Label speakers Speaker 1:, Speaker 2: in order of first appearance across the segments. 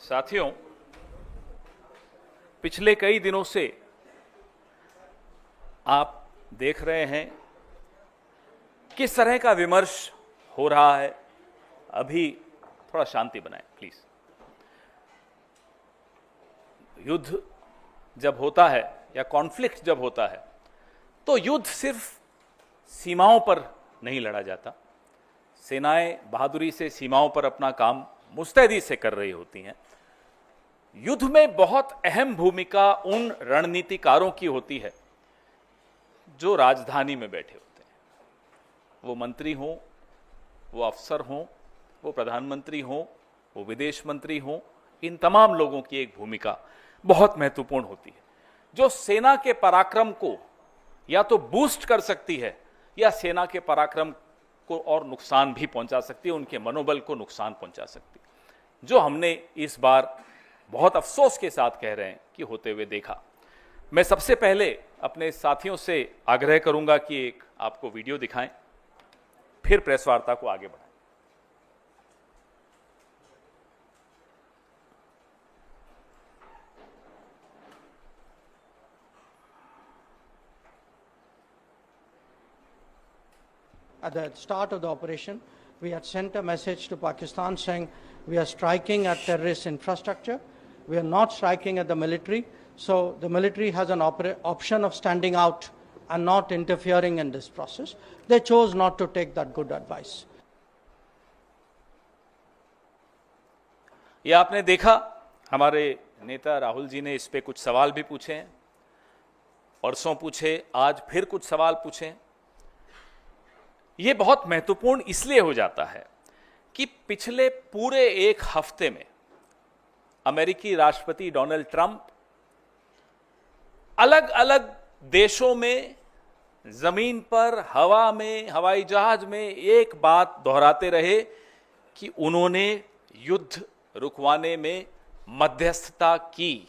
Speaker 1: साथियों, पिछले कई दिनों से आप देख रहे हैं किस तरह का विमर्श हो रहा है। अभी थोड़ा शांति बनाएं प्लीज। युद्ध जब होता है या कॉन्फ्लिक्ट जब होता है तो युद्ध सिर्फ सीमाओं पर नहीं लड़ा जाता। सेनाएं बहादुरी से सीमाओं पर अपना काम मुस्तैदी से कर रही होती हैं। युद्ध में बहुत अहम भूमिका उन रणनीतिकारों की होती है जो राजधानी में बैठे होते हैं। वो मंत्री हों, वो अफसर हों, वो प्रधानमंत्री हों, वो विदेश मंत्री हों, इन तमाम लोगों की एक भूमिका बहुत महत्वपूर्ण होती है जो सेना के पराक्रम को या तो बूस्ट कर सकती है या सेना के पराक्रम को और नुकसान भी पहुंचा सकती है, उनके मनोबल को नुकसान पहुंचा सकती है, जो हमने इस बार बहुत अफसोस के साथ कह रहे हैं कि होते हुए देखा। मैं सबसे पहले अपने साथियों से आग्रह करूंगा कि एक आपको वीडियो दिखाएं, फिर प्रेस वार्ता को आगे बढ़ाएं।
Speaker 2: At the start of the operation, we had sent a message to Pakistan saying we are striking at terrorist infrastructure. We are not striking at the military. So the military has an option of standing out and not interfering in this process. They chose not to take that good advice.
Speaker 1: ये आपने देखा, हमारे नेता राहुल जी ने इस पे कुछ सवाल भी पूछे हैं, परसों पूछे, आज फिर कुछ सवाल पूछे। ये बहुत महत्वपूर्ण इसलिए हो जाता है कि पिछले पूरे एक हफ्ते में अमेरिकी राष्ट्रपति डोनाल्ड ट्रंप अलग अलग देशों में, जमीन पर, हवा में, हवाई जहाज में एक बात दोहराते रहे कि उन्होंने युद्ध रुकवाने में मध्यस्थता की।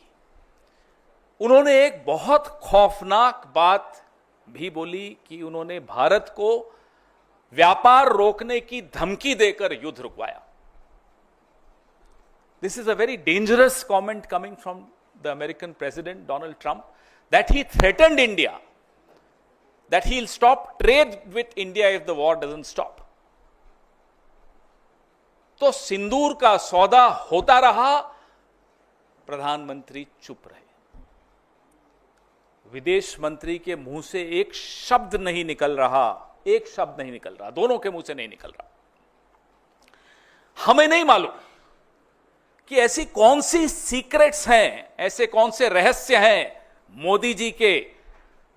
Speaker 1: उन्होंने एक बहुत खौफनाक बात भी बोली कि उन्होंने भारत को व्यापार रोकने की धमकी देकर युद्ध रुकवाया। This is a very dangerous comment coming from the American President Donald Trump, that he threatened India, that he'll stop trade with India if the war doesn't stop. तो सिंदूर का सौदा होता रहा, प्रधानमंत्री चुप रहे। विदेश मंत्री के मुंह से एक शब्द नहीं निकल रहा, एक शब्द नहीं निकल रहा, दोनों के मुंह से नहीं निकल रहा। हमें नहीं मालूम कि ऐसी कौन सी सीक्रेट्स हैं, ऐसे कौन से रहस्य हैं मोदी जी के,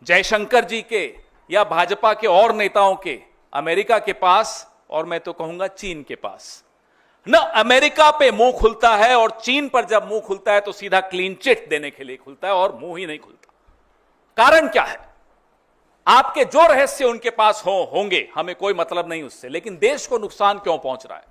Speaker 1: जयशंकर जी के या भाजपा के और नेताओं के अमेरिका के पास, और मैं तो कहूंगा चीन के पास। न अमेरिका पे मुंह खुलता है, और चीन पर जब मुंह खुलता है तो सीधा क्लीन चिट देने के लिए खुलता है और मुंह ही नहीं खुलता। कारण क्या है? आपके जो रहस्य उनके पास होंगे, हमें कोई मतलब नहीं उससे, लेकिन देश को नुकसान क्यों पहुंच रहा है?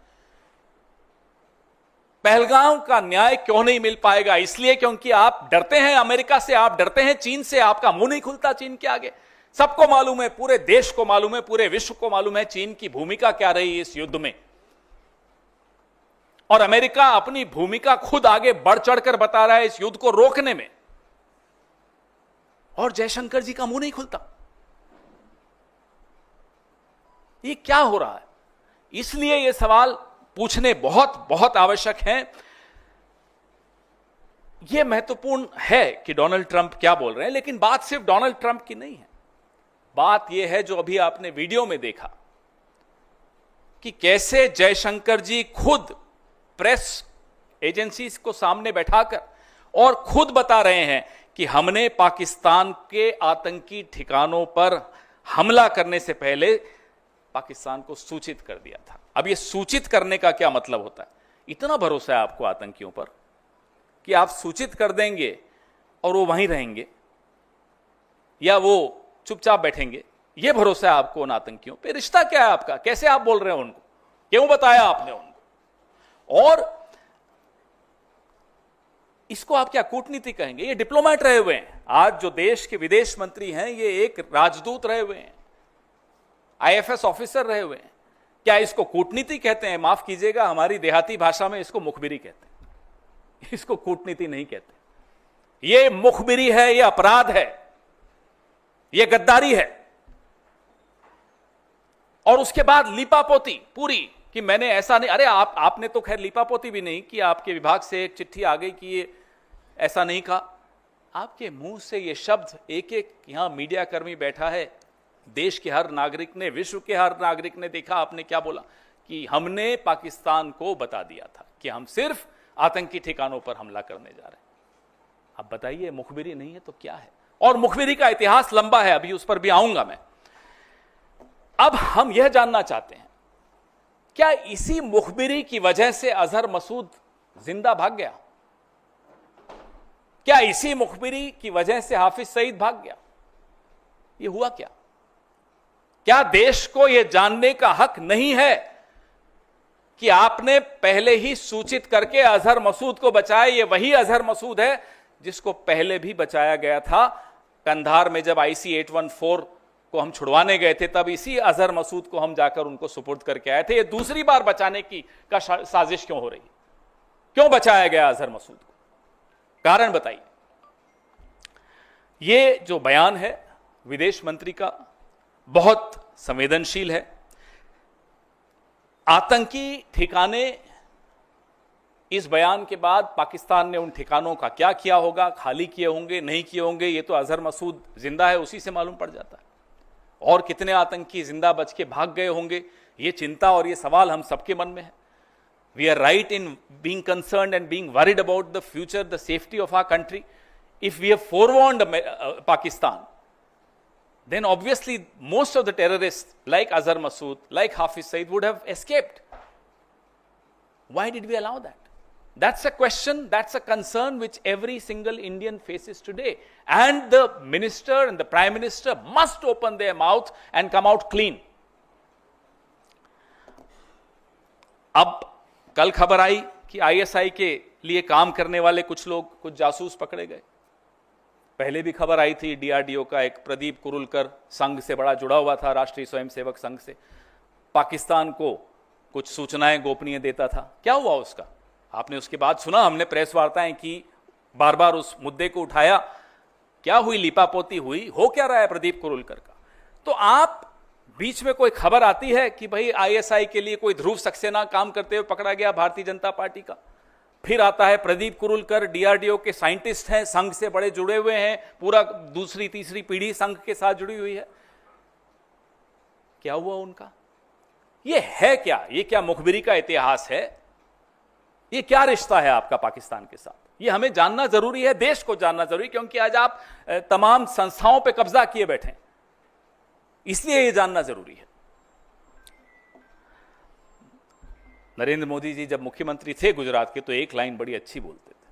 Speaker 1: पहलगाम का न्याय क्यों नहीं मिल पाएगा? इसलिए क्योंकि आप डरते हैं अमेरिका से, आप डरते हैं चीन से, आपका मुंह नहीं खुलता चीन के आगे। सबको मालूम है, पूरे देश को मालूम है, पूरे विश्व को मालूम है चीन की भूमिका क्या रही इस युद्ध में, और अमेरिका अपनी भूमिका खुद आगे बढ़ चढ़कर बता रहा है इस युद्ध को रोकने में, और जयशंकर जी का मुंह नहीं खुलता। ये क्या हो रहा है? इसलिए ये सवाल पूछने बहुत बहुत आवश्यक हैं। यह महत्वपूर्ण है कि डोनाल्ड ट्रंप क्या बोल रहे हैं, लेकिन बात सिर्फ डोनाल्ड ट्रंप की नहीं है। बात यह है जो अभी आपने वीडियो में देखा कि कैसे जयशंकर जी खुद प्रेस एजेंसीज को सामने बैठाकर और खुद बता रहे हैं कि हमने पाकिस्तान के आतंकी ठिकानों पर हमला करने से पहले पाकिस्तान को सूचित कर दिया था। अब ये सूचित करने का क्या मतलब होता है? इतना भरोसा है आपको आतंकियों पर कि आप सूचित कर देंगे और वो वहीं रहेंगे या वो चुपचाप बैठेंगे? ये भरोसा है आपको उन आतंकियों पे? रिश्ता क्या है आपका? कैसे आप बोल रहे हैं उनको? क्यों बताया आपने उनको? और इसको आप क्या कूटनीति कहेंगे? ये डिप्लोमेट रहे हुए हैं। आज जो देश के विदेश मंत्री हैं ये एक राजदूत रहे हुए हैं, आईएफएस ऑफिसर रहे हुए हैं। क्या इसको कूटनीति कहते हैं? माफ कीजिएगा, हमारी देहाती भाषा में इसको मुखबिरी कहते हैं। इसको कूटनीति नहीं कहते। ये मुखबिरी है, ये अपराध है, ये गद्दारी है। और उसके बाद लीपापोती पूरी कि मैंने ऐसा नहीं, अरे आपने तो खैर लीपापोती भी नहीं कि आपके विभाग से एक चिट्ठी आ गई कि ये ऐसा नहीं कहा। आपके मुंह से ये शब्द एक एक यहां मीडिया कर्मी बैठा है, देश के हर नागरिक ने, विश्व के हर नागरिक ने देखा आपने क्या बोला कि हमने पाकिस्तान को बता दिया था कि हम सिर्फ आतंकी ठिकानों पर हमला करने जा रहे हैं। अब बताइए, मुखबिरी नहीं है तो क्या है? और मुखबिरी का इतिहास लंबा है, अभी उस पर भी आऊंगा मैं। अब हम यह जानना चाहते हैं, क्या इसी मुखबिरी की वजह से अजहर मसूद जिंदा भाग गया? क्या इसी मुखबिरी की वजह से हाफिज सईद भाग गया? ये हुआ क्या? क्या देश को यह जानने का हक नहीं है कि आपने पहले ही सूचित करके अजहर मसूद को बचाया? ये वही अजहर मसूद है जिसको पहले भी बचाया गया था। कंधार में जब IC 814 को हम छुड़वाने गए थे, तब इसी अजहर मसूद को हम जाकर उनको सुपुर्द करके आए थे। ये दूसरी बार बचाने की साजिश क्यों हो रही? क्यों बचाया गया अजहर मसूद को? कारण बताइए। ये जो बयान है विदेश मंत्री का बहुत संवेदनशील है। आतंकी ठिकाने, इस बयान के बाद पाकिस्तान ने उन ठिकानों का क्या किया होगा, खाली किए होंगे, नहीं किए होंगे, ये तो अजहर मसूद जिंदा है उसी से मालूम पड़ जाता है। और कितने आतंकी जिंदा बच के भाग गए होंगे, ये चिंता और ये सवाल हम सबके मन में है। We are right in being concerned and being worried about the future, the safety of our country. If we have forewarned Pakistan, then obviously most of the terrorists like Azhar Masood, like Hafiz Saeed would have escaped. Why did we allow that? That's a question, that's a concern which every single Indian faces today. And the minister and the prime minister must open their mouth and come out clean. अब कल खबर आई कि ISI के लिए काम करने वाले कुछ लोग, कुछ जासूस पकड़े गए। पहले भी खबर आई थी, DRDO का एक प्रदीप कुरुलकर संघ से बड़ा जुड़ा हुआ था, राष्ट्रीय स्वयंसेवक संघ से, पाकिस्तान को कुछ सूचनाएं गोपनीय देता था। क्या हुआ उसका? आपने उसके बाद सुना, हमने प्रेस वार्ताएं की, बार बार उस मुद्दे को उठाया। क्या हुई? लिपापोती हुई? हो क्या रहा है प्रदीप कुरुलकर का? तो आप बीच में कोई खबर आती है कि भाई ISI के लिए कोई ध्रुव सक्सेना काम करते हुए पकड़ा गया भारतीय जनता पार्टी का। फिर आता है प्रदीप कुरुलकर, DRDO के साइंटिस्ट हैं, संघ से बड़े जुड़े हुए हैं, पूरा दूसरी तीसरी पीढ़ी संघ के साथ जुड़ी हुई है। क्या हुआ उनका? ये है क्या? ये क्या मुखबिरी का इतिहास है? ये क्या रिश्ता है आपका पाकिस्तान के साथ? ये हमें जानना जरूरी है, देश को जानना जरूरी, क्योंकि आज आप तमाम संस्थाओं पे कब्जा किए बैठे, इसलिए ये जानना जरूरी है। नरेंद्र मोदी जी जब मुख्यमंत्री थे गुजरात के, तो एक लाइन बड़ी अच्छी बोलते थे,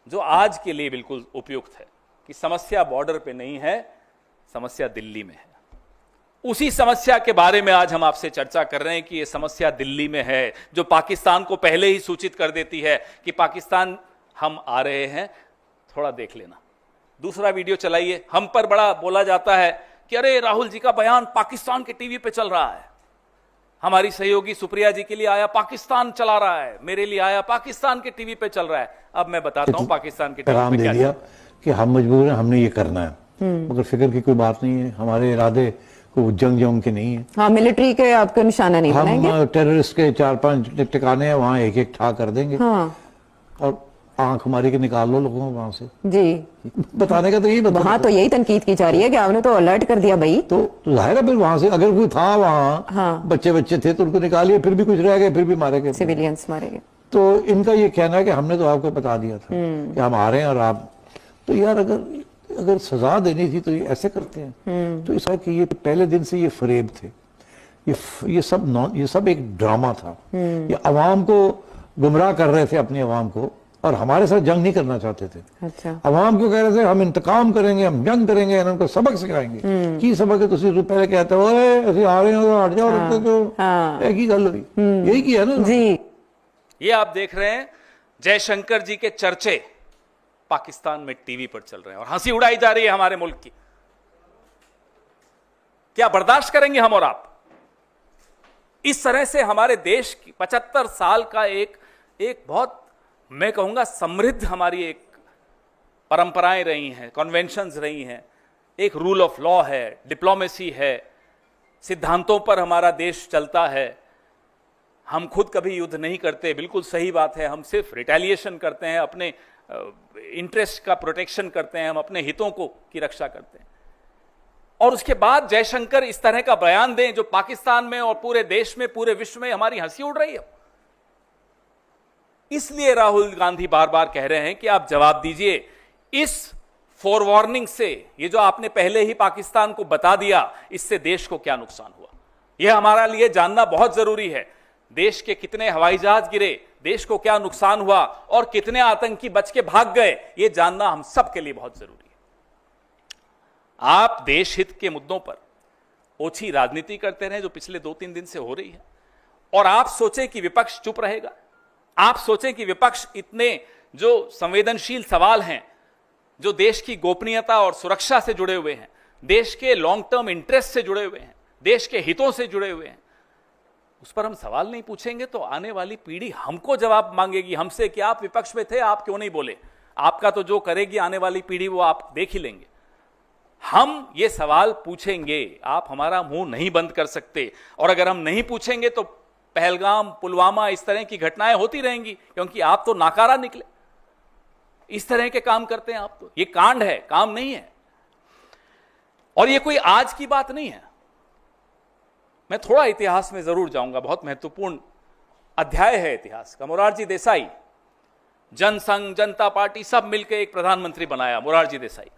Speaker 1: जो आज के लिए बिल्कुल उपयुक्त है, कि समस्या बॉर्डर पे नहीं है, समस्या दिल्ली में है। उसी समस्या के बारे में आज हम आपसे चर्चा कर रहे हैं कि यह समस्या दिल्ली में है, जो पाकिस्तान को पहले ही सूचित कर देती है कि पाकिस्तान हम आ रहे हैं, थोड़ा देख लेना। दूसरा वीडियो चलाइए। हम पर बड़ा बोला जाता है कि अरे राहुल जी का बयान पाकिस्तान के टीवी पे चल रहा है, हमारी सहयोगी सुप्रिया जी के लिए आया पाकिस्तान चला रहा है, मेरे लिए आया पाकिस्तान के टीवी पे चल रहा है। अब मैं बताता हूं पाकिस्तान के टीवी पे क्या दिया
Speaker 3: कि हम मजबूर हैं, हमने ये करना है, मगर फिक्र की कोई बात नहीं है, हमारे इरादे को जंग के नहीं है। हाँ, मिलिट्री के आपको निशाना नहीं बनाएंगे, हम टेररिस्ट के 4-5 टिकाने हैं, वहाँ एक एक ठा कर देंगे। हाँ। और आंख हमारी के निकाल लो लोगों वहां से। जी, बताने का तो यही बता, वहाँ तो यही तनकीद की जा रही है कि आपने तो अलर्ट कर दिया भाई। तो जाहिर है फिर वहां से अगर कोई था वहाँ, हाँ, बच्चे थे तो उनको निकालिए, फिर भी कुछ रह गए, फिर भी मारे गए, सिविलियंस मारे गए। तो इनका ये कहना है कि हमने तो आपको बता दिया था कि हम आ रहे हैं और आप, तो यार अगर सजा देनी थी तो ये ऐसे करते हैं। तो इस कि ये पहले दिन से ये फरेब थे, ये सब एक ड्रामा था। ये अवाम को गुमराह कर रहे थे, अपनी अवाम को, और हमारे साथ जंग नहीं करना चाहते थे। अच्छा। अवाम क्यों कह रहे थे हम इंतकाम करेंगे, हम जंग करेंगे, उनको सबक सिखाएंगे। की सबक है? तुम पहले कहते हो ऐसे आ रहे हो, हट जाओ, रखते तो एक ही गल हुई, यही किया ना जी।
Speaker 1: ये आप देख रहे हैं जयशंकर जी के चर्चे पाकिस्तान में टीवी पर चल रहे हैं और हंसी उड़ाई जा रही है हमारे मुल्क की। क्या बर्दाश्त करेंगे हम और आप? इस तरह से हमारे देश की 75 साल का एक बहुत मैं कहूंगा समृद्ध हमारी एक परंपराएं रही हैं, कन्वेंशंस रही हैं, एक रूल ऑफ लॉ है, डिप्लोमेसी है, सिद्धांतों पर हमारा देश चलता है। हम खुद कभी युद्ध नहीं करते, बिल्कुल सही बात है, हम सिर्फ रिटेलिएशन करते हैं, अपने इंटरेस्ट का प्रोटेक्शन करते हैं, हम अपने हितों को की रक्षा करते हैं। और उसके बाद जयशंकर इस तरह का बयान दें जो पाकिस्तान में और पूरे देश में, पूरे विश्व में हमारी हंसी उड़ रही है। इसलिए राहुल गांधी बार बार कह रहे हैं कि आप जवाब दीजिए इस फोरवार्निंग से, ये जो आपने पहले ही पाकिस्तान को बता दिया, इससे देश को क्या नुकसान हुआ, यह हमारा लिए जानना बहुत जरूरी है। देश के कितने हवाई जहाज गिरे, देश को क्या नुकसान हुआ और कितने आतंकी बच के भाग गए, यह जानना हम सब के लिए बहुत जरूरी है। आप देश हित के मुद्दों पर ओछी राजनीति करते रहे जो पिछले 2-3 दिन से हो रही है, और आप सोचें कि विपक्ष चुप रहेगा, आप सोचें कि विपक्ष इतने जो संवेदनशील सवाल हैं, जो देश की गोपनीयता और सुरक्षा से जुड़े हुए हैं, देश के लॉन्ग टर्म इंटरेस्ट से जुड़े हुए हैं, देश के हितों से जुड़े हुए हैं, उस पर हम सवाल नहीं पूछेंगे तो आने वाली पीढ़ी हमको जवाब मांगेगी हमसे कि आप विपक्ष में थे, आप क्यों नहीं बोले। आपका तो जो करेगी आने वाली पीढ़ी वो आप देख ही लेंगे। हम ये सवाल पूछेंगे, आप हमारा मुंह नहीं बंद कर सकते, और अगर हम नहीं पूछेंगे तो पहलगाम, पुलवामा, इस तरह की घटनाएं होती रहेंगी, क्योंकि आप तो नाकारा निकले, इस तरह के काम करते हैं आप। तो ये कांड है, काम नहीं है, और ये कोई आज की बात नहीं है। मैं थोड़ा इतिहास में जरूर जाऊंगा, बहुत महत्वपूर्ण अध्याय है इतिहास का। मोरारजी देसाई, जनसंघ, जनता पार्टी सब मिलकर एक प्रधानमंत्री बनाया, मोरारजी देसाई।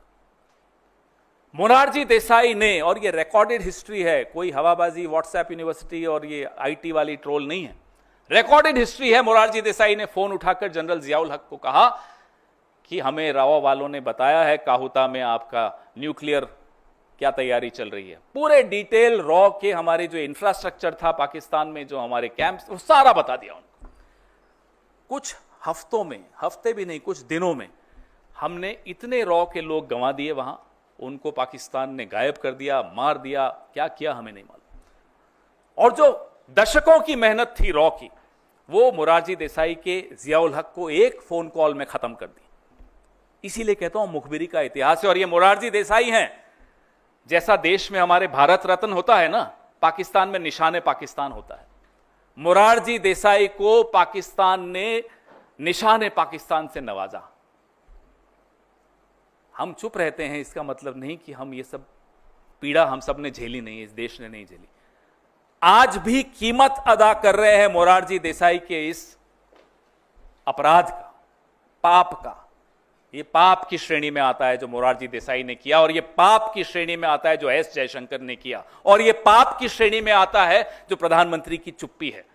Speaker 1: मोरारजी देसाई ने, और ये रिकॉर्डेड हिस्ट्री है, कोई हवाबाजी व्हाट्सएप यूनिवर्सिटी और ये आईटी वाली ट्रोल नहीं है, रिकॉर्डेड हिस्ट्री है। मोरारजी देसाई ने फोन उठाकर जनरल जियाउल हक को कहा कि हमें राव वालों ने बताया है काहुता में आपका न्यूक्लियर क्या तैयारी चल रही है। पूरे डिटेल रॉ के हमारे जो इंफ्रास्ट्रक्चर था पाकिस्तान में, जो हमारे कैंप्स, वो सारा बता दिया उनको। कुछ हफ्तों में, हफ्ते भी नहीं, कुछ दिनों में हमने इतने रॉ के लोग गंवा दिए वहां, उनको पाकिस्तान ने गायब कर दिया, मार दिया, क्या किया हमें नहीं मालूम। और जो दशकों की मेहनत थी रॉ की, वो मोरारजी देसाई के जियाउल हक को एक फोन कॉल में खत्म कर दी। इसीलिए कहता हूं मुखबिरी का इतिहास है। और ये मोरारजी देसाई हैं, जैसा देश में हमारे भारत रत्न होता है ना, पाकिस्तान में निशाने पाकिस्तान होता है। मोरारजी देसाई को पाकिस्तान ने निशाने पाकिस्तान से नवाजा। हम चुप रहते हैं, इसका मतलब नहीं कि हम ये सब पीड़ा हम सब ने झेली नहीं, इस देश ने नहीं झेली। आज भी कीमत अदा कर रहे हैं मोरारजी देसाई के इस अपराध का, पाप का। ये पाप की श्रेणी में आता है जो मोरारजी देसाई ने किया, और ये पाप की श्रेणी में आता है जो एस जयशंकर ने किया, और ये पाप की श्रेणी में आता है जो प्रधानमंत्री की चुप्पी है,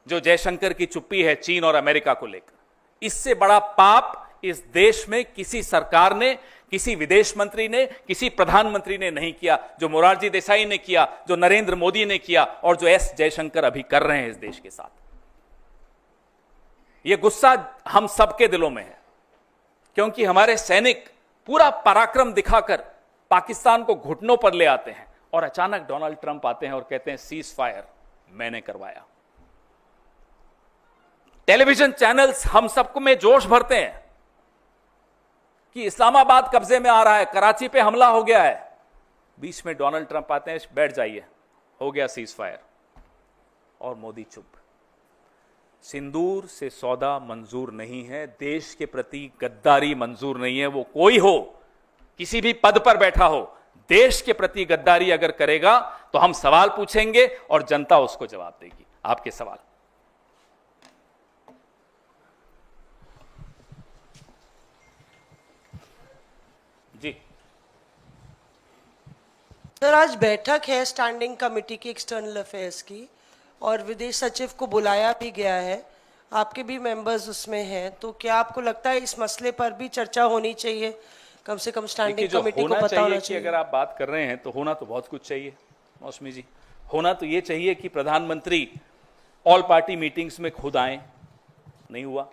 Speaker 1: जो जयशंकर की चुप्पी है चीन और अमेरिका को लेकर। इससे बड़ा पाप इस देश में किसी सरकार ने, किसी विदेश मंत्री ने, किसी प्रधानमंत्री ने नहीं किया, जो मोरारजी देसाई ने किया, जो नरेंद्र मोदी ने किया, और जो एस जयशंकर अभी कर रहे हैं इस देश के साथ। यह गुस्सा हम सबके दिलों में है, क्योंकि हमारे सैनिक पूरा पराक्रम दिखाकर पाकिस्तान को घुटनों पर ले आते हैं, और अचानक डोनाल्ड ट्रंप आते हैं और कहते हैं सीज फायर मैंने करवाया। टेलीविजन चैनल्स हम सबको में जोश भरते हैं कि इस्लामाबाद कब्जे में आ रहा है, कराची पे हमला हो गया है। बीच में डोनाल्ड ट्रंप आते हैं, बैठ जाइए, हो गया सीज फायर, और मोदी चुप। सिंदूर से सौदा मंजूर नहीं है, देश के प्रति गद्दारी मंजूर नहीं है। वो कोई हो, किसी भी पद पर बैठा हो, देश के प्रति गद्दारी अगर करेगा तो हम सवाल पूछेंगे और जनता उसको जवाब देगी। आपके सवाल। जी
Speaker 4: सर, आज बैठक है स्टैंडिंग कमेटी की एक्सटर्नल अफेयर्स की, और विदेश सचिव को बुलाया भी गया है, आपके भी मेंबर्स उसमें हैं, तो क्या आपको लगता है इस मसले पर भी चर्चा होनी चाहिए? कम से कम स्टैंडिंग कमेटी को पता होना चाहिए।
Speaker 1: अगर आप बात कर रहे हैं तो होना तो बहुत कुछ चाहिए मौसमी जी। होना तो ये चाहिए कि प्रधानमंत्री ऑल पार्टी मीटिंग्स में खुद आए, नहीं हुआ।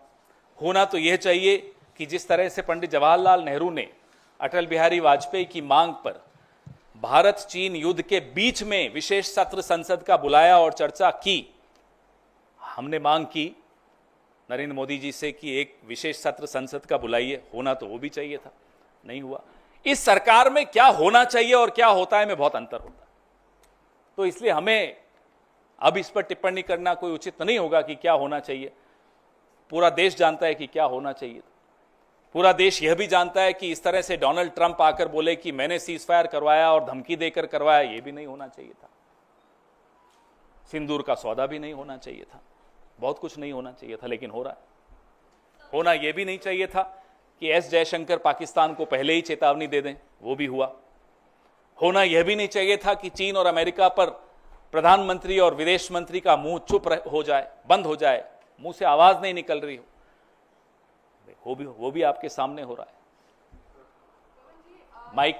Speaker 1: होना तो यह चाहिए कि जिस तरह से पंडित जवाहरलाल नेहरू ने अटल बिहारी वाजपेयी की मांग पर भारत चीन युद्ध के बीच में विशेष सत्र संसद का बुलाया और चर्चा की, हमने मांग की, नरेंद्र मोदी जी से कि एक विशेष सत्र संसद का बुलाइए, होना तो वो भी चाहिए था, नहीं हुआ। इस सरकार में क्या होना चाहिए और क्या होता है में बहुत अंतर होता है, तो इसलिए हमें अब इस पर टिप्पणी करना कोई उचित नहीं होगा कि क्या होना चाहिए। पूरा देश जानता है कि क्या होना चाहिए। पूरा देश यह भी जानता है कि इस तरह से डोनाल्ड ट्रंप आकर बोले कि मैंने सीज फायर करवाया और धमकी देकर करवाया, यह भी नहीं होना चाहिए था। सिंदूर का सौदा भी नहीं होना चाहिए था, बहुत कुछ नहीं होना चाहिए था, लेकिन हो रहा है। होना यह भी नहीं चाहिए था कि एस जयशंकर पाकिस्तान को पहले ही चेतावनी दे दें, वो भी हुआ। होना यह भी नहीं चाहिए था कि चीन और अमेरिका पर प्रधानमंत्री और विदेश मंत्री का मुंह चुप हो जाए, बंद हो जाए, मुंह से आवाज नहीं निकल रही हो, वो भी आपके सामने हो रहा है। माइक,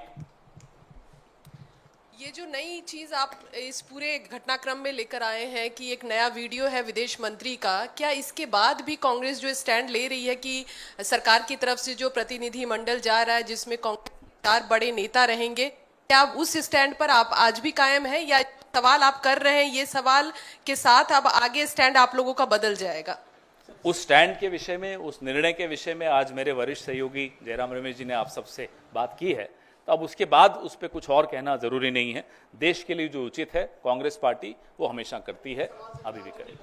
Speaker 5: ये जो नई चीज आप इस पूरे घटनाक्रम में लेकर आए हैं कि एक नया वीडियो है विदेश मंत्री का, क्या इसके बाद भी कांग्रेस जो स्टैंड ले रही है कि सरकार की तरफ से जो प्रतिनिधि मंडल जा रहा है जिसमें कांग्रेस 4 बड़े नेता रहेंगे, क्या आप उस स्टैंड पर आप आज भी कायम है, या सवाल आप कर रहे हैं ये सवाल के साथ अब आगे स्टैंड आप लोगों का बदल जाएगा?
Speaker 1: उस स्टैंड के विषय में, उस निर्णय के विषय में आज मेरे वरिष्ठ सहयोगी जयराम रमेश जी ने आप सबसे बात की है, तो अब उसके बाद उस पर कुछ और कहना जरूरी नहीं है। देश के लिए जो उचित है कांग्रेस पार्टी वो हमेशा करती है, अभी भी करेगी।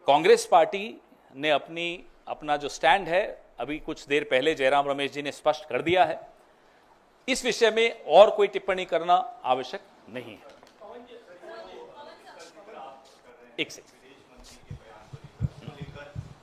Speaker 1: कांग्रेस पार्टी ने अपना जो स्टैंड है अभी कुछ देर पहले जयराम रमेश जी ने स्पष्ट कर दिया है। इस विषय में और कोई टिप्पणी करना आवश्यक नहीं है। एक सेकंड,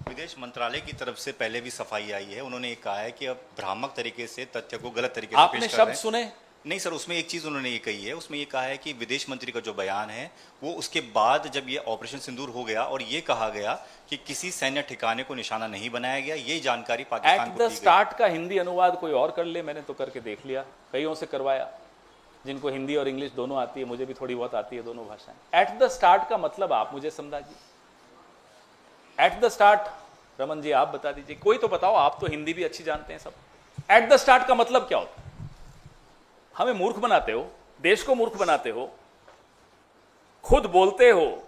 Speaker 6: विदेश मंत्रालय की तरफ से पहले भी सफाई आई है, उन्होंने कहा है कि अब भ्रामक तरीके से तथ्य को गलत तरीके से
Speaker 1: आपने
Speaker 6: पेश कर रहे
Speaker 1: शब्द
Speaker 6: हैं।
Speaker 1: सुने?
Speaker 6: नहीं सर, उसमें एक चीज उन्होंने ये कही है, उसमें ये कहा है कि विदेश मंत्री का जो बयान है वो उसके बाद जब ये ऑपरेशन सिंदूर हो गया और ये कहा गया कि किसी सैन्य ठिकाने को निशाना नहीं बनाया गया, ये जानकारी पाकिस्तान
Speaker 1: एट
Speaker 6: को
Speaker 1: द
Speaker 6: दी
Speaker 1: स्टार्ट का हिंदी अनुवाद कोई और कर ले, मैंने तो करके देख लिया, कईयों से करवाया जिनको हिंदी और इंग्लिश दोनों आती है, मुझे भी थोड़ी बहुत आती है दोनों भाषाएं। एट द स्टार्ट का मतलब आप मुझे समझाइए। At the start, Raman ji आप बता दीजिए, कोई तो बताओ, आप तो हिंदी भी अच्छी जानते हैं सब। एट द स्टार्ट का मतलब क्या होता है? हमें मूर्ख बनाते हो, देश को मूर्ख बनाते हो, खुद बोलते हो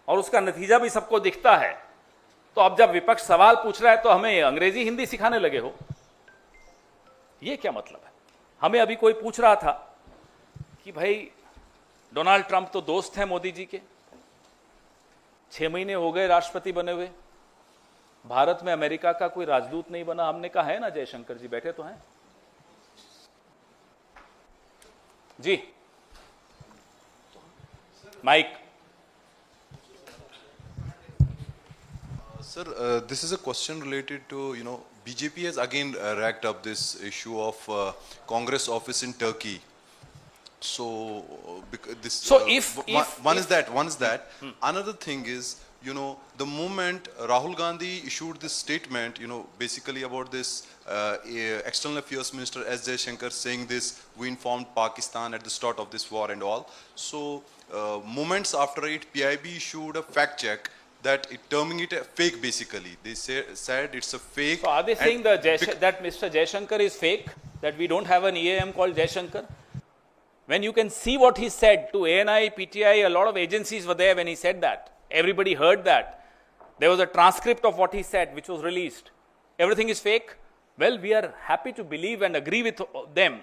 Speaker 1: और उसका नतीजा भी सबको दिखता है, तो अब जब विपक्ष सवाल पूछ रहा है तो हमें अंग्रेजी हिंदी सिखाने लगे हो, यह क्या मतलब है? हमें अभी कोई पूछ रहा था कि भाई डोनाल्ड ट्रंप तो दोस्त हैं मोदी जी के, 6 महीने हो गए राष्ट्रपति बने हुए, भारत में अमेरिका का कोई राजदूत नहीं बना। हमने कहा है ना, जयशंकर जी बैठे तो हैं जी। Mic.
Speaker 7: Sir, this is a question related to, BJP has again racked up this issue of Congress office in Turkey. So, this.
Speaker 1: So if
Speaker 7: one is that. Another thing is, the moment Rahul Gandhi issued this statement, basically about this external affairs minister S. Jaishankar saying this, we informed Pakistan at the start of this war and all. So, moments after it, PIB issued a fact check that it terming it a fake basically. They said it's a fake.
Speaker 1: So are they saying that Mr. Jaishankar is fake? That we don't have an EAM called Jaishankar? When you can see what he said to ANI, PTI, a lot of agencies were there when he said that. Everybody heard that. There was a transcript of what he said which was released. Everything is fake? Well, we are happy to believe and agree with them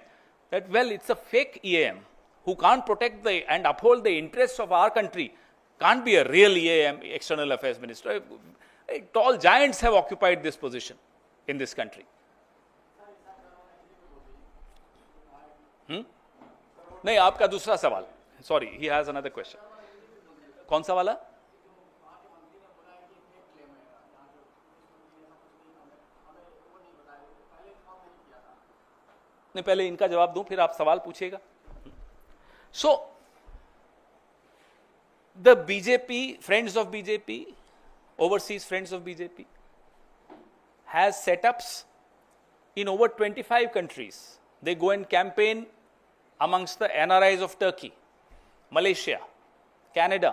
Speaker 1: that, well, it's a fake EAM who can't protect and uphold the interests of our country. Can't be a real EAM, External Affairs Minister. Tall giants have occupied this position in this country. नहीं, आपका दूसरा सवाल, sorry, he has another question. कौन सा वाला? नहीं, पहले इनका जवाब दूं फिर आप सवाल पूछिएगा। सो the BJP, friends of BJP, overseas friends of BJP, has setups in over 25 countries. They go and campaign amongst the NRIs of Turkey, Malaysia, Canada,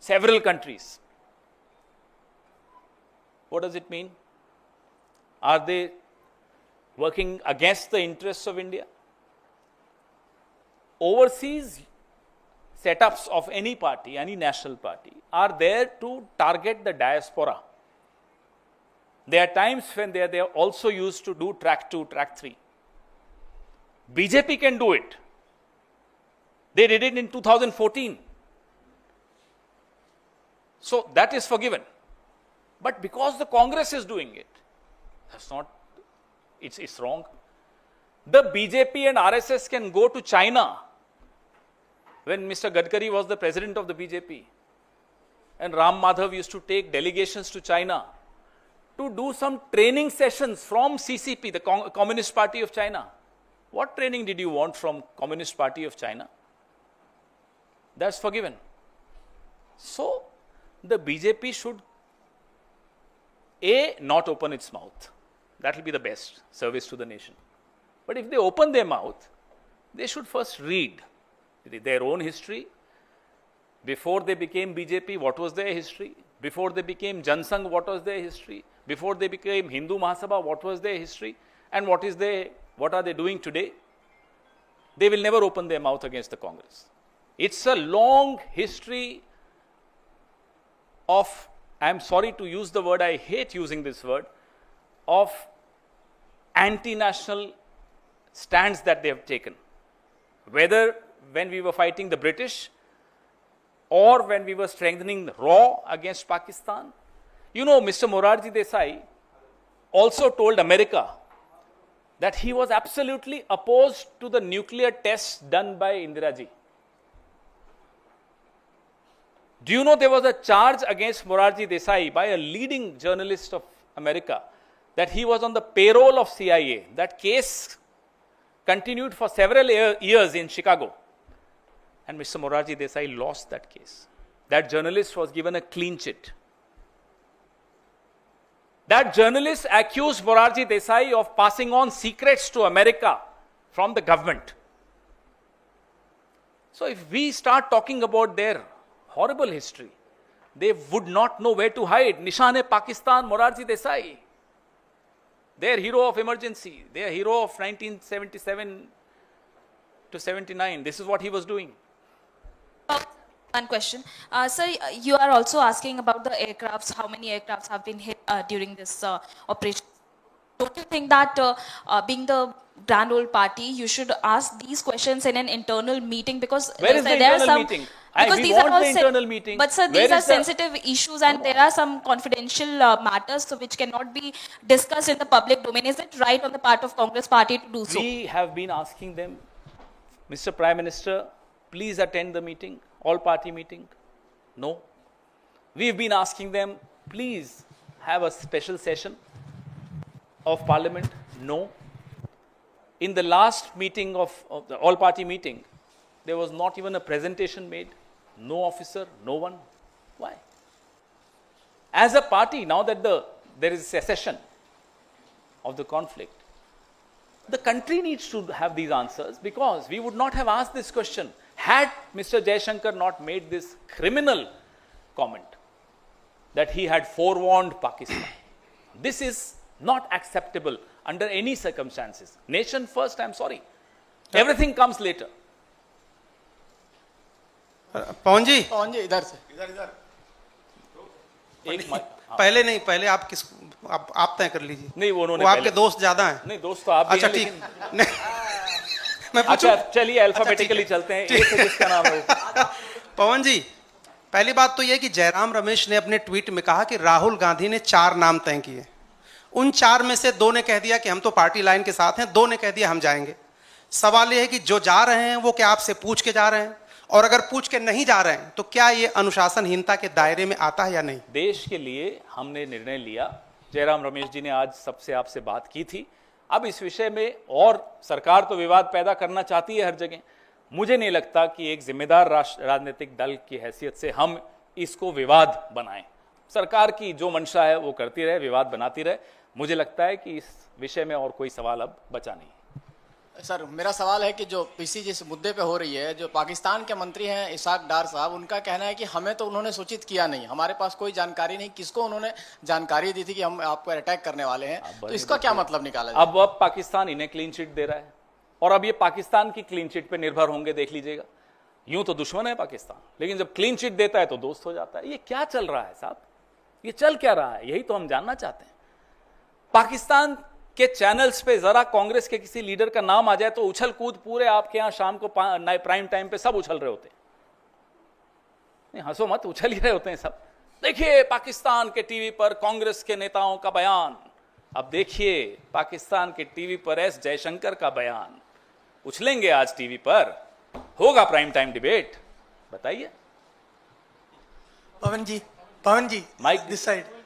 Speaker 1: several countries. What does it mean? Are they working against the interests of India? Overseas setups of any party, any national party, are there to target the diaspora. There are times when they are also used to do track 2, track 3. BJP can do it. They did it in 2014. So that is forgiven. But because the Congress is doing it, that's not, it's wrong. The BJP and RSS can go to China when Mr. Gadkari was the president of the BJP. And Ram Madhav used to take delegations to China to do some training sessions from CCP, the Communist Party of China. What training did you want from Communist Party of China? That's forgiven. So, the BJP should not open its mouth. That will be the best service to the nation. But if they open their mouth, they should first read their own history. Before they became BJP, what was their history? Before they became Jansangh, what was their history? Before they became Hindu Mahasabha, what was their history? And what are they doing today? They will never open their mouth against the Congress. It's a long history of, I'm sorry to use the word, I hate using this word, of anti-national stands that they have taken. Whether when we were fighting the British or when we were strengthening RAW against Pakistan. You know, Mr. Morarji Desai also told America that he was absolutely opposed to the nuclear tests done by Indira Ji. Do you know there was a charge against Morarji Desai by a leading journalist of America that he was on the payroll of CIA? That case continued for several years in Chicago. And Mr. Morarji Desai lost that case. That journalist was given a clean chit. That journalist accused Morarji Desai of passing on secrets to America from the government. So if we start talking about their horrible history, they would not know where to hide. Nishan-e-Pakistan, Morarji Desai. Their hero of emergency, their hero of 1977 to 79. This is what he was doing.
Speaker 8: One question. Sir, you are also asking about the aircrafts, how many aircrafts have been hit during this operation. Don't you think that being the grand old party, you should ask these questions in an internal meeting? Because
Speaker 1: where is the internal meeting?
Speaker 8: Because
Speaker 1: we
Speaker 8: these
Speaker 1: want
Speaker 8: are all
Speaker 1: the internal meeting.
Speaker 8: But sir, these are sensitive issues and there are some confidential matters so which cannot be discussed in the public domain. Is it right on the part of Congress party to do so?
Speaker 1: We have been asking them, Mr. Prime Minister, please attend the meeting, all party meeting. No. We've been asking them, please have a special session of Parliament. No. In the last meeting of the all party meeting, there was not even a presentation made. No officer, no one. Why? As a party, now that there is cessation of the conflict, the country needs to have these answers, because we would not have asked this question had Mr. Jaishankar not made this criminal comment that he had forewarned Pakistan. This is not acceptable under any circumstances. Nation first, I'm sorry. Everything comes later.
Speaker 9: पवन जी
Speaker 10: इधर से
Speaker 9: पहले आप किस आप तय कर लीजिए।
Speaker 1: नहीं, वो उन्होंने
Speaker 9: आपके दोस्त ज्यादा हैं।
Speaker 1: नहीं, दोस्त तो आप भी
Speaker 9: अच्छा
Speaker 1: हैं,
Speaker 9: ठीक
Speaker 1: लेकिन
Speaker 9: मैं पूछूं?
Speaker 1: अच्छा चलिए अल्फाबेटिकली चलते हैं। एक से जिसका नाम है वो।
Speaker 9: पवन जी, पहली बात तो यह कि जयराम रमेश ने अपने ट्वीट में कहा कि राहुल गांधी ने 4 नाम तय किए। उन 4 में से 2 ने कह दिया कि हम तो पार्टी लाइन के साथ हैं, 2 ने कह दिया हम जाएंगे। सवाल यह है कि जो जा रहे हैं वो क्या आपसे पूछ के जा रहे हैं, और अगर पूछ के नहीं जा रहे हैं तो क्या ये अनुशासनहीनता के दायरे में आता है या नहीं?
Speaker 1: देश के लिए हमने निर्णय लिया। जयराम रमेश जी ने आज सबसे आपसे बात की थी। अब इस विषय में और सरकार तो विवाद पैदा करना चाहती है हर जगह। मुझे नहीं लगता कि एक जिम्मेदार राजनीतिक दल की हैसियत से हम इसको विवाद बनाएं। सरकार की जो मंशा है वो करती रहे, विवाद बनाती रहे। मुझे लगता है कि इस विषय में और कोई सवाल अब बचा नहीं।
Speaker 10: सर, मेरा सवाल है कि जो पीसी जिस मुद्दे पे हो रही है, जो पाकिस्तान के मंत्री हैं इसाक डार साहब, उनका कहना है कि हमें तो उन्होंने सूचित किया नहीं, हमारे पास कोई जानकारी नहीं। किसको उन्होंने जानकारी दी थी कि हम आपको अटैक करने वाले हैं? तो इसका क्या मतलब निकाला जाए?
Speaker 1: अब पाकिस्तान इन्हें क्लीन चिट दे रहा है और अब ये पाकिस्तान की क्लीन चिट पे निर्भर होंगे, देख लीजिएगा। यूं तो दुश्मन है पाकिस्तान, लेकिन जब क्लीन चिट देता है तो दोस्त हो जाता है। ये क्या चल रहा है साहब, ये चल क्या रहा है, यही तो हम जानना चाहते हैं। पाकिस्तान के चैनल्स पे जरा कांग्रेस के किसी लीडर का नाम आ जाए तो उछल कूद पूरे आपके यहां शाम को प्राइम टाइम पे सब उछल रहे होते हैं। नहीं हंसो मत, उछल ही रहे होते हैं सब। देखिए पाकिस्तान के टीवी पर कांग्रेस के नेताओं का बयान, अब देखिए पाकिस्तान के टीवी पर एस जयशंकर का बयान। उछलेंगे आज टीवी पर, होगा प्राइम टाइम डिबेट, बताइए।
Speaker 11: Pawan ji
Speaker 1: mike
Speaker 11: this side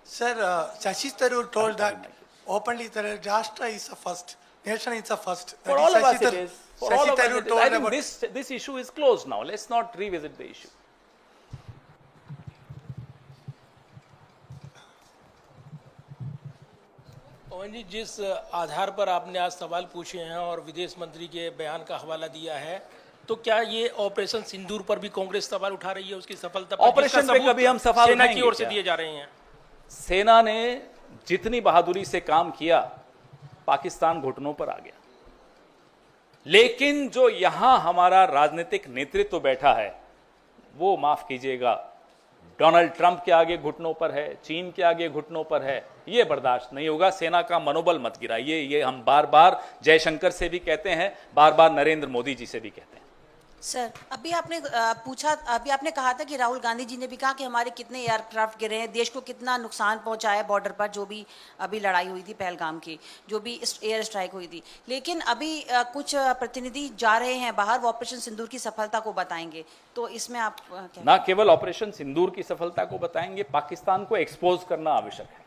Speaker 11: sir, Shashi Tharoor told that openly that Rashtra is the first, nation is the first.
Speaker 1: For all of us it is. For all of us it is. I think this issue is closed now. Let's not revisit the issue.
Speaker 12: पवन जी, जिस आधार पर आपने आज सवाल पूछे हैं और विदेश मंत्री के बयान का हवाला दिया है, तो क्या ये ऑपरेशन सिंदूर पर भी कांग्रेस सवाल उठा रही है, उसकी सफलता पर?
Speaker 1: ऑपरेशन पे कभी हम सवाल
Speaker 12: सेना की ओर से दिए जा रहे हैं।
Speaker 1: सेना ने जितनी बहादुरी से काम किया, पाकिस्तान घुटनों पर आ गया। लेकिन जो यहां हमारा राजनीतिक नेतृत्व बैठा है, वो माफ कीजिएगा, डोनाल्ड ट्रंप के आगे घुटनों पर है, चीन के आगे घुटनों पर है। ये बर्दाश्त नहीं होगा। सेना का मनोबल मत गिराइए। ये हम बार बार जयशंकर से भी कहते हैं, बार बार नरेंद्र मोदी जी से भी कहते हैं।
Speaker 13: सर, अभी आपने कहा था कि राहुल गांधी जी ने भी कहा कि हमारे कितने एयरक्राफ्ट गिरे हैं, देश को कितना नुकसान पहुंचा है बॉर्डर पर, जो भी अभी लड़ाई हुई थी पहलगाम की, जो भी एयर स्ट्राइक हुई थी। लेकिन अभी कुछ प्रतिनिधि जा रहे हैं बाहर, वो ऑपरेशन सिंदूर की सफलता को बताएंगे, तो इसमें आप क्या?
Speaker 1: ना केवल ऑपरेशन सिंदूर की सफलता को बताएंगे, पाकिस्तान को एक्सपोज करना आवश्यक है।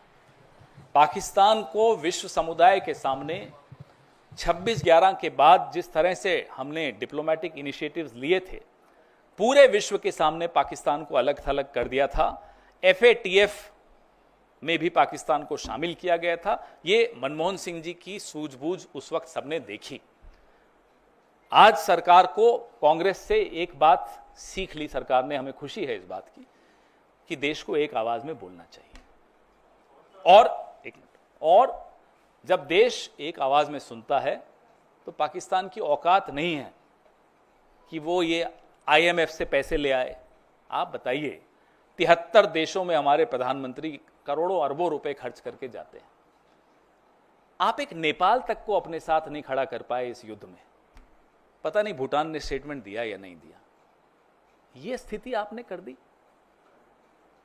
Speaker 1: पाकिस्तान को विश्व समुदाय के सामने 26/11 के बाद जिस तरह से हमने डिप्लोमेटिक इनिशिएटिव्स लिए थे, पूरे विश्व के सामने पाकिस्तान को अलग थलग कर दिया था। FATF में भी पाकिस्तान को शामिल किया गया था। ये मनमोहन सिंह जी की सूझबूझ उस वक्त सबने देखी। आज सरकार को कांग्रेस से एक बात सीख ली सरकार ने, हमें खुशी है इस बात की कि देश को एक आवाज में बोलना चाहिए। और जब देश एक आवाज में सुनता है तो पाकिस्तान की औकात नहीं है कि वो ये IMF से पैसे ले आए। आप बताइए, 73 देशों में हमारे प्रधानमंत्री करोड़ों अरबों रुपए खर्च करके जाते हैं। आप एक नेपाल तक को अपने साथ नहीं खड़ा कर पाए इस युद्ध में। पता नहीं भूटान ने स्टेटमेंट दिया या नहीं दिया। ये स्थिति आपने कर दी।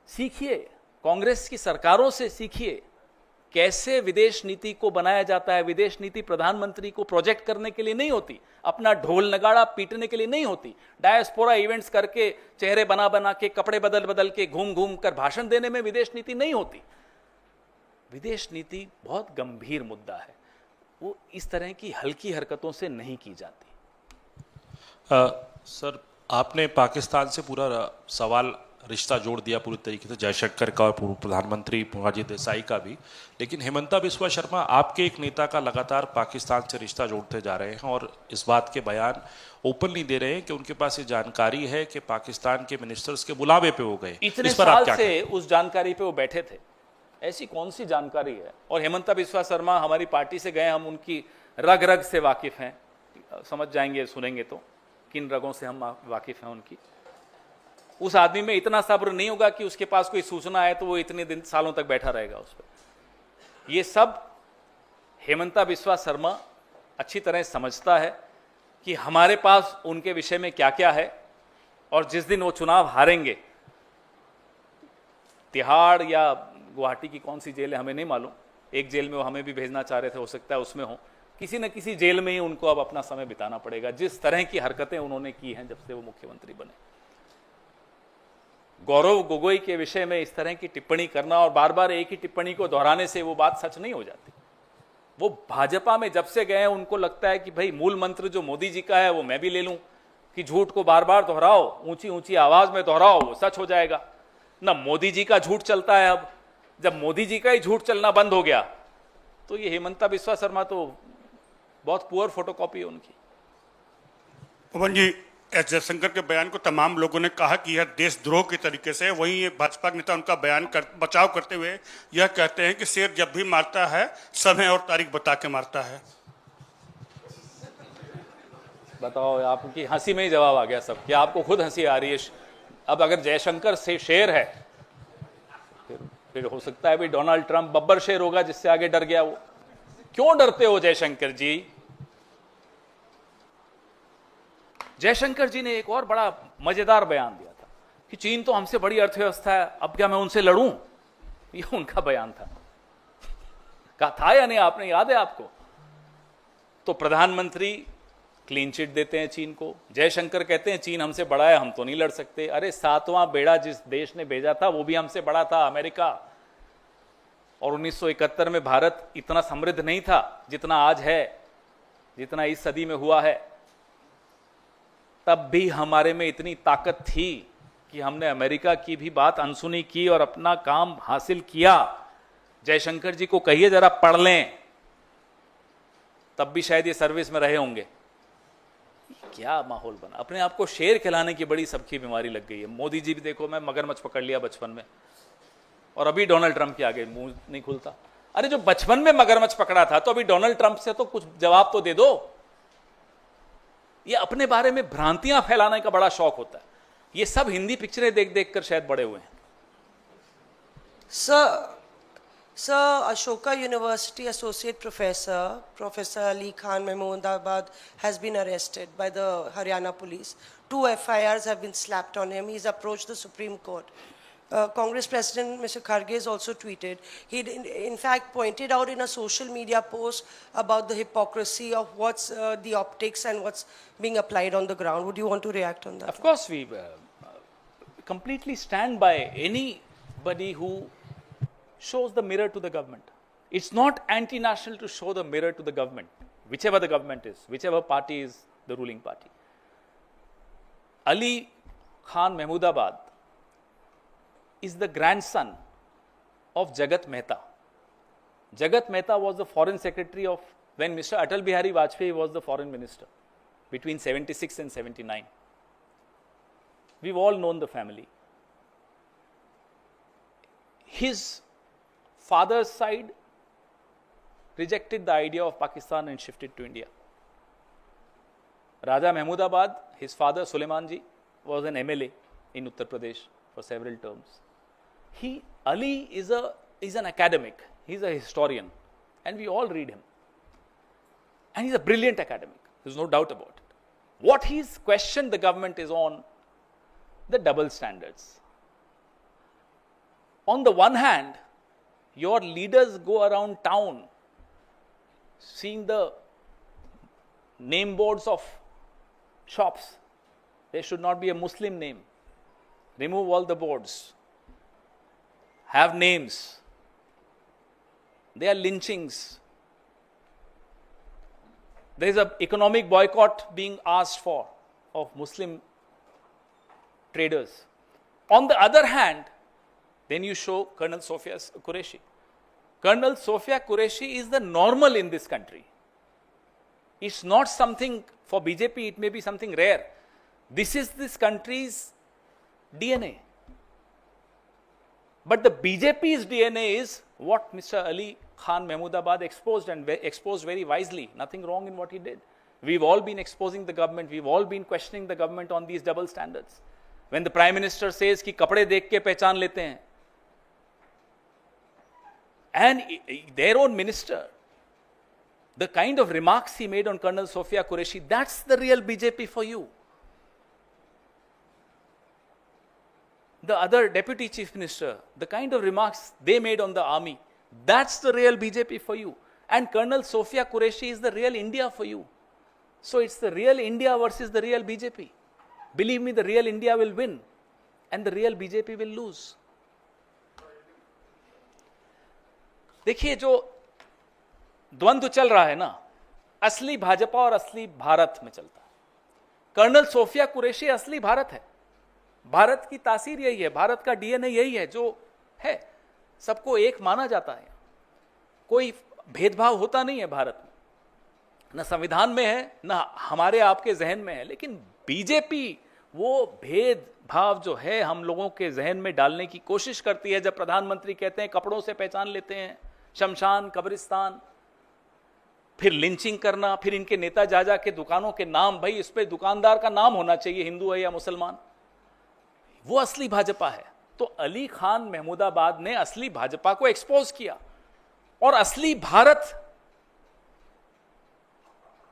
Speaker 1: सीखिए, कांग्रेस की सरकारों से सीखिए कैसे विदेश नीति को बनाया जाता है। विदेश नीति प्रधानमंत्री को प्रोजेक्ट करने के लिए नहीं होती, अपना ढोल नगाड़ा पीटने के लिए नहीं होती, डायस्पोरा इवेंट्स करके, चेहरे बना बना के, कपड़े बदल बदल के, घूम घूम कर भाषण देने में विदेश नीति नहीं होती। विदेश नीति बहुत गंभीर मुद्दा है, वो इस तरह की हल्की हरकतों से नहीं की जाती।
Speaker 14: सर, आपने पाकिस्तान से पूरा सवाल रिश्ता जोड़ दिया पूरी तरीके से, जयशंकर का और पूर्व प्रधानमंत्री मोरारजी देसाई का भी। लेकिन हेमंता बिस्वा शर्मा आपके एक नेता का लगातार पाकिस्तान से रिश्ता जोड़ते जा रहे हैं और इस बात के बयान ओपनली दे रहे हैं कि उनके पास ये जानकारी है कि पाकिस्तान के मिनिस्टर्स के बुलावे पे वो गए।
Speaker 1: इतने साल से उस जानकारी पे वो बैठे थे, ऐसी कौन सी जानकारी है? और हेमंता बिस्वा शर्मा हमारी पार्टी से गए, हम उनकी रग रग से वाकिफ हैं। समझ जाएंगे सुनेंगे तो किन रगों से हम वाकिफ हैं उनकी। उस आदमी में इतना सब्र नहीं होगा कि उसके पास कोई सूचना है तो वो इतने दिन सालों तक बैठा रहेगा उस पर। ये सब हेमंता बिस्वा शर्मा अच्छी तरह समझता है कि हमारे पास उनके विषय में क्या क्या है, और जिस दिन वो चुनाव हारेंगे, तिहाड़ या गुवाहाटी की कौन सी जेल है हमें नहीं मालूम, एक जेल में वो हमें भी भेजना चाह रहे थे, हो सकता है उसमें हो, किसी न किसी जेल में ही उनको अब अपना समय बिताना पड़ेगा। जिस तरह की हरकतें उन्होंने की हैं जब से वो मुख्यमंत्री बने। गौरव गोगोई के विषय में इस तरह की टिप्पणी करना और बार बार एक ही टिप्पणी को दोहराने से वो बात सच नहीं हो जाती। वो भाजपा में जब से गए उनको लगता है कि भाई मूल मंत्र जो मोदी जी का है वो मैं भी ले लूं, कि झूठ को बार बार दोहराओ, ऊंची ऊंची आवाज में दोहराओ, वो सच हो जाएगा। ना मोदी जी का झूठ चलता है। अब जब मोदी जी का ही झूठ चलना बंद हो गया तो ये हेमंता बिस्वा शर्मा तो बहुत पुअर फोटोकॉपी है उनकी।
Speaker 15: पवन जी, एस जयशंकर के बयान को तमाम लोगों ने कहा कि यह देशद्रोह के तरीके से, वहीं ये भाजपा के नेता उनका बयान बचाव करते हुए यह कहते हैं कि शेर जब भी मारता है समय और तारीख बता के मारता है।
Speaker 1: बताओ, आपकी हंसी में ही जवाब आ गया सब, कि आपको खुद हंसी आ रही है। अब अगर जयशंकर से शेर है, फिर हो सकता है भी डोनाल्ड ट्रंप बब्बर शेर होगा जिससे आगे डर गया वो। क्यों डरते हो जयशंकर जी? जयशंकर जी ने एक और बड़ा मजेदार बयान दिया था कि चीन तो हमसे बड़ी अर्थव्यवस्था है, अब क्या मैं उनसे लड़ूं? ये उनका बयान था। कहा था या नहीं आपने, याद है आपको? तो प्रधानमंत्री क्लीन चिट देते हैं चीन को, जयशंकर कहते हैं चीन हमसे बड़ा है, हम तो नहीं लड़ सकते। अरे 7वां बेड़ा जिस देश ने भेजा था वो भी हमसे बड़ा था, अमेरिका। और 1971 में भारत इतना समृद्ध नहीं था जितना आज है, जितना इस सदी में हुआ है। तब भी हमारे में इतनी ताकत थी कि हमने अमेरिका की भी बात अनसुनी की और अपना काम हासिल किया। जयशंकर जी को कहिए जरा पढ़ लें, तब भी शायद ये सर्विस में रहे होंगे। क्या माहौल बना, अपने आप को शेर खिलाने की बड़ी सबकी बीमारी लग गई है। मोदी जी भी देखो, मैं मगरमच्छ पकड़ लिया बचपन में, और अभी डोनाल्ड ट्रंप के आगे मुंह नहीं खुलता। अरे जो बचपन में मगरमच्छ पकड़ा था, तो अभी डोनाल्ड ट्रंप से तो कुछ जवाब तो दे दो। ये अपने बारे में भ्रांतियां फैलाने का बड़ा शौक होता है। ये सब हिंदी पिक्चरें देख देख कर शायद बड़े हुए हैं।
Speaker 4: Sir, Ashoka University Associate Professor, Professor Ali Khan Mahmoodabad has been arrested by the Haryana police. 2 FIRs have been slapped on him. He's approached the Supreme Court. Congress President Mr. Kharge has also tweeted. He in fact pointed out in a social media post about the hypocrisy of what's the optics and what's being applied on the ground. Would you want to react on that?
Speaker 1: Of course, we completely stand by anybody who shows the mirror to the government. It's not anti-national to show the mirror to the government, whichever the government is, whichever party is the ruling party. Ali Khan Mahmoodabad is the grandson of Jagat Mehta. Jagat Mehta was the foreign secretary of when Mr. Atal Bihari Vajpayee was the foreign minister between 76 and 79. We've all known the family. His father's side rejected the idea of Pakistan and shifted to India. Raja Mahmoodabad, his father Suleiman ji, was an MLA in Uttar Pradesh for several terms. Ali is an academic, he's a historian, and we all read him. And he's a brilliant academic, there's no doubt about it. What he's questioned the government is on the double standards. On the one hand, your leaders go around town seeing the name boards of shops. There should not be a Muslim name. Remove all the boards. Have names. There are lynchings. There is an economic boycott being asked for of Muslim traders. On the other hand, then you show Colonel Sophia Qureshi. Colonel Sophia Qureshi is the normal in this country. It's not something for BJP, it may be something rare. This is this country's DNA. But the BJP's DNA is what Mr. Ali Khan Mahmoodabad exposed, and exposed very wisely. Nothing wrong in what he did. We've all been exposing the government. We've all been questioning the government on these double standards. When the Prime Minister says कि कपड़े देख के पहचान लेते हैं, and their own minister, the kind of remarks he made on Colonel Sophia Qureshi, that's the real BJP for you. The other deputy chief minister, the kind of remarks they made on the army, that's the real BJP for you. And Colonel Sophia Qureshi is the real India for you. So it's the real India versus the real BJP. Believe me, the real India will win and the real BJP will lose. देखिए, जो द्वंद्व चल रहा है ना, असली भाजपा और असली भारत में चलता है। कर्नल सोफिया कुरैशी असली भारत है। भारत की तासीर यही है, भारत का डीएनए यही है जो है। सबको एक माना जाता है, कोई भेदभाव होता नहीं है भारत में, न संविधान में है न हमारे आपके जहन में है। लेकिन बीजेपी वो भेदभाव जो है हम लोगों के जहन में डालने की कोशिश करती है। जब प्रधानमंत्री कहते हैं कपड़ों से पहचान लेते हैं, शमशान, कब्रिस्तान, फिर लिंचिंग करना, फिर इनके नेता जा के दुकानों के नाम, भाई इस पे दुकानदार का नाम होना चाहिए, हिंदू है या मुसलमान। वो असली भाजपा है। तो अली खान महमूदाबाद ने असली भाजपा को एक्सपोज किया और असली भारत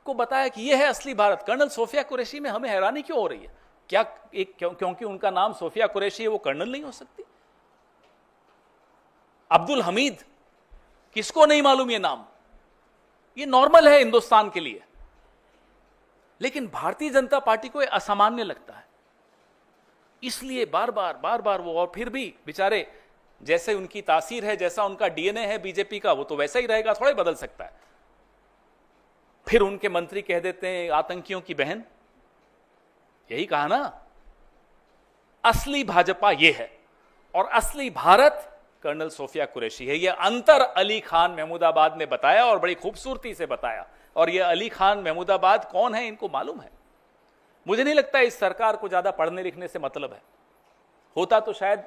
Speaker 1: को बताया कि यह है असली भारत। कर्नल सोफिया कुरैशी में हमें हैरानी क्यों हो रही है? क्या क्योंकि उनका नाम सोफिया कुरैशी है वो कर्नल नहीं हो सकती? अब्दुल हमीद, किसको नहीं मालूम ये नाम? ये नॉर्मल है हिंदुस्तान के लिए, लेकिन भारतीय जनता पार्टी को ये असामान्य लगता है। इसलिए बार बार वो, और फिर भी बेचारे, जैसे उनकी तासीर है, जैसा उनका डीएनए है बीजेपी का, वो तो वैसा ही रहेगा, थोड़ा बदल सकता है। फिर उनके मंत्री कह देते हैं आतंकियों की बहन। यही कहा ना, असली भाजपा ये है और असली भारत कर्नल सोफिया कुरैशी है। यह अंतर अली खान महमूदाबाद ने बताया और बड़ी खूबसूरती से बताया। और यह अली खान महमूदाबाद कौन है इनको मालूम है। मुझे नहीं लगता इस सरकार को ज्यादा पढ़ने लिखने से मतलब है, होता तो शायद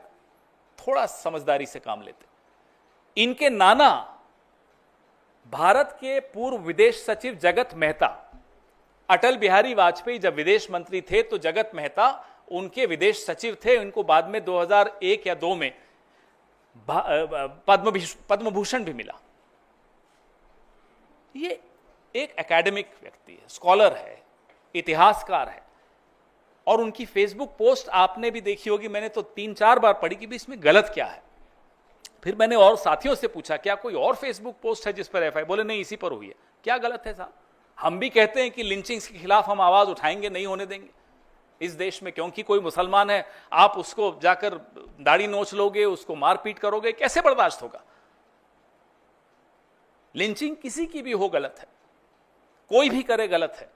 Speaker 1: थोड़ा समझदारी से काम लेते। इनके नाना भारत के पूर्व विदेश सचिव जगत मेहता, अटल बिहारी वाजपेयी जब विदेश मंत्री थे तो जगत मेहता उनके विदेश सचिव थे। इनको बाद में 2001 या 2 में पद्म भूषण भी मिला। ये एक एकेडमिक व्यक्ति है, स्कॉलर है, इतिहासकार है। और उनकी फेसबुक पोस्ट आपने भी देखी होगी, मैंने तो 3-4 बार पढ़ी कि भी इसमें गलत क्या है। फिर मैंने और साथियों से पूछा क्या कोई और फेसबुक पोस्ट है जिस पर एफआईआर? बोले नहीं, इसी पर हुई है। क्या गलत है साहब? हम भी कहते हैं कि लिंचिंग्स के खिलाफ हम आवाज उठाएंगे, नहीं होने देंगे इस देश में, क्योंकि कोई मुसलमान है आप उसको जाकर दाढ़ी नोच लोगे, उसको मारपीट करोगे, कैसे बर्दाश्त होगा? लिंचिंग किसी की भी हो गलत है, कोई भी करे गलत है।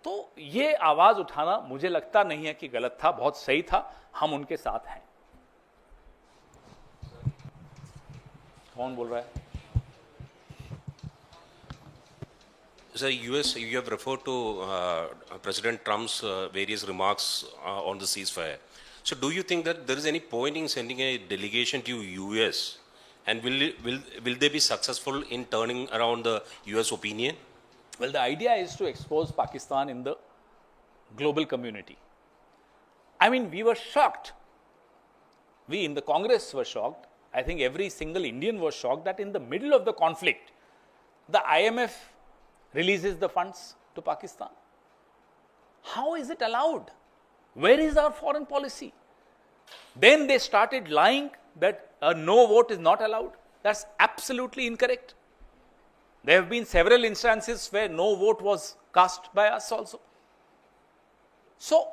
Speaker 1: तो ये आवाज उठाना मुझे लगता नहीं है कि गलत था, बहुत सही था, हम उनके साथ हैं। कौन बोल रहा है?
Speaker 16: Sir, you have referred to President Trump's various remarks on the ceasefire. So, do you think that there is any point in sending a delegation to US, and will they be successful in turning around the US opinion?
Speaker 1: Well, the idea is to expose Pakistan in the global community. I mean, we were shocked. We in the Congress were shocked. I think every single Indian was shocked that in the middle of the conflict, the IMF releases the funds to Pakistan. How is it allowed? Where is our foreign policy? Then they started lying that a no vote is not allowed. That's absolutely incorrect. There have been several instances where no vote was cast by us also. So,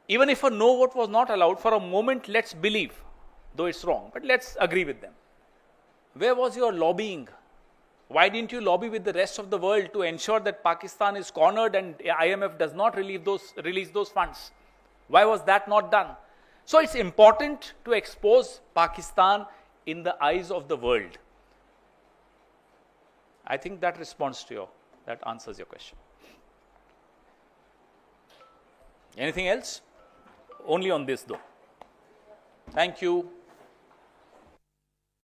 Speaker 1: even if a no vote was not allowed, for a moment let's believe, though it's wrong, but let's agree with them. Where was your lobbying? Why didn't you lobby with the rest of the world to ensure that Pakistan is cornered and IMF does not release those funds? Why was that not done? So it's important to expose Pakistan in the eyes of the world. I think that answers your question. Anything else? Only on this though. Thank you.